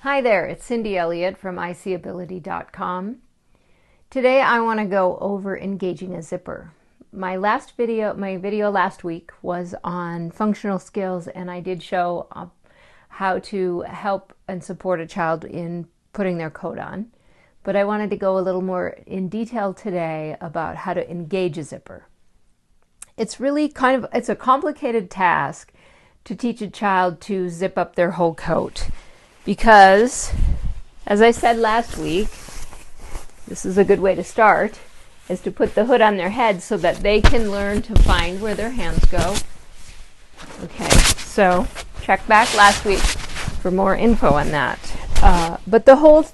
Hi there, it's Cyndi Elliott from icability.com. Today I want to go over engaging a zipper. My video last week was on functional skills, and I did show how to help and support a child in putting their coat on. But I wanted to go a little more in detail today about how to engage a zipper. It's really it's a complicated task to teach a child to zip up their whole coat. Because, as I said last week, this is a good way to start, is to put the hood on their head so that they can learn to find where their hands go. Okay, so check back last week for more info on that. But the whole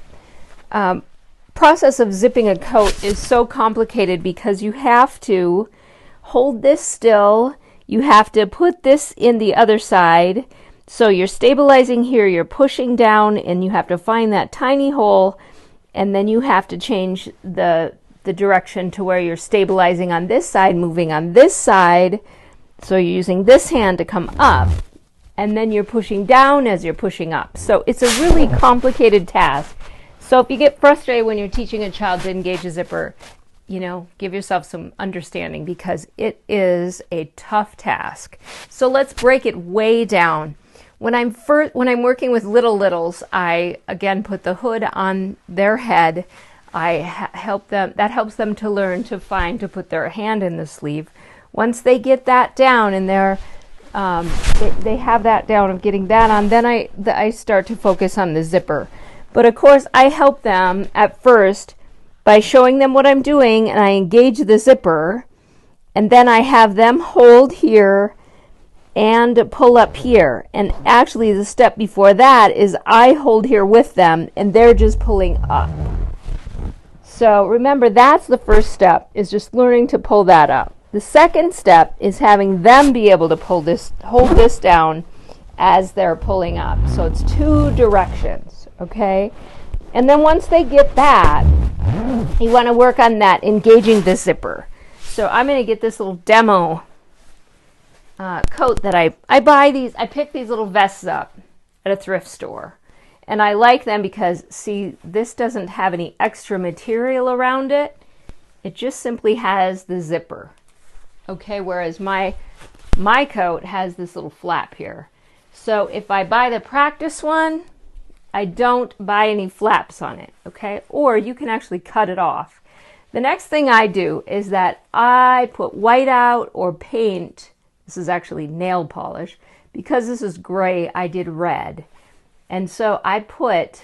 process of zipping a coat is so complicated because you have to hold this still, you have to put this in the other side. So you're stabilizing here, you're pushing down, and you have to find that tiny hole, and then you have to change the direction to where you're stabilizing on this side, moving on this side. So you're using this hand to come up, and then you're pushing down as you're pushing up. So it's a really complicated task. So if you get frustrated when you're teaching a child to engage a zipper, give yourself some understanding because it is a tough task. So let's break it way down. When I'm working with littles, I again put the hood on their head. That helps them to learn to put their hand in the sleeve. Once they get that down and they have that down of getting that on, then I start to focus on the zipper. But of course, I help them at first by showing them what I'm doing, and I engage the zipper, and then I have them hold here and pull up here. And actually the step before that is I hold here with them and they're just pulling up. So remember, that's the first step, is just learning to pull that up. The second step is having them be able to hold this down as they're pulling up. So it's two directions, okay? And then once they get that, you want to work on that, engaging the zipper. So I'm going to get this little demo coat that I pick these little vests up at a thrift store, and I like them because, see, this doesn't have any extra material around it. It just simply has the zipper, okay, whereas my coat has this little flap here. So if I buy the practice one, I don't buy any flaps on it, okay, or you can actually cut it off. The next thing I do is that I put Wite-Out or paint. This is actually nail polish. Because this is gray, I did red. And so I put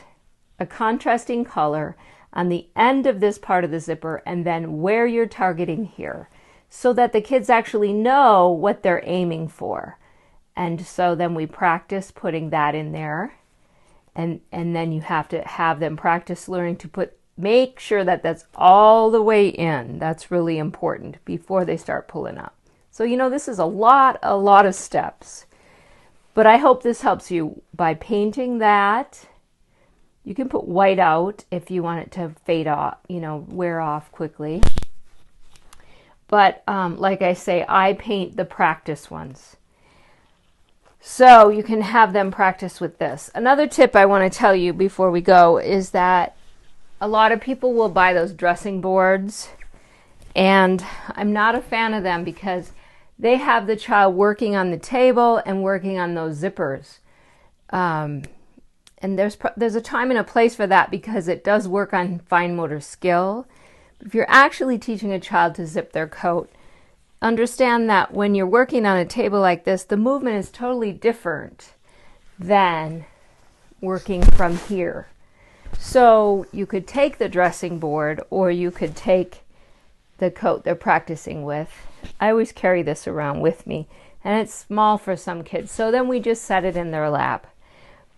a contrasting color on the end of this part of the zipper and then where you're targeting here, so that the kids actually know what they're aiming for. And so then we practice putting that in there. And then you have to have them practice learning to make sure that that's all the way in. That's really important before they start pulling up. So, this is a lot of steps, but I hope this helps you by painting that. You can put Wite-Out if you want it to fade off, wear off quickly. But like I say, I paint the practice ones. So you can have them practice with this. Another tip I want to tell you before we go is that a lot of people will buy those dressing boards, and I'm not a fan of them because they have the child working on the table and working on those zippers. And there's a time and a place for that because it does work on fine motor skill. If you're actually teaching a child to zip their coat, understand that when you're working on a table like this, the movement is totally different than working from here. So you could take the dressing board, or you could take the coat they're practicing with. I always carry this around with me, and it's small for some kids, so then we just set it in their lap.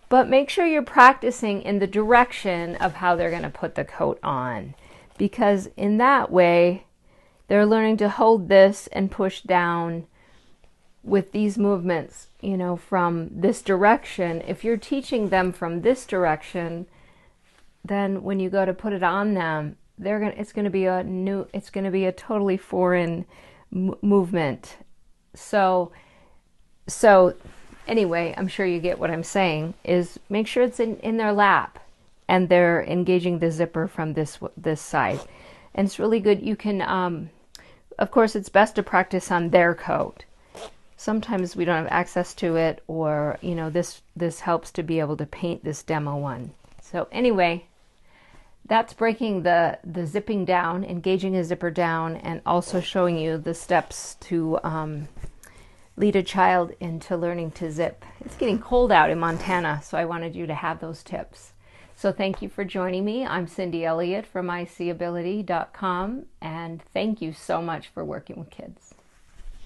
But make sure you're practicing in the direction of how they're going to put the coat on, because in that way they're learning to hold this and push down with these movements, from this direction. If you're teaching them from this direction, then when you go to put it on them, it's going to be a totally foreign movement. So Anyway, I'm sure you get what I'm saying, is make sure it's in their lap and they're engaging the zipper from this side. And it's really good. You can, of course, it's best to practice on their coat. Sometimes we don't have access to it, or, you know, this helps to be able to paint this demo one. So anyway, that's breaking the zipping down, engaging a zipper down, and also showing you the steps to lead a child into learning to zip. It's getting cold out in Montana, so I wanted you to have those tips. So thank you for joining me. I'm Cyndi Elliott from iCability.com, and thank you so much for working with kids.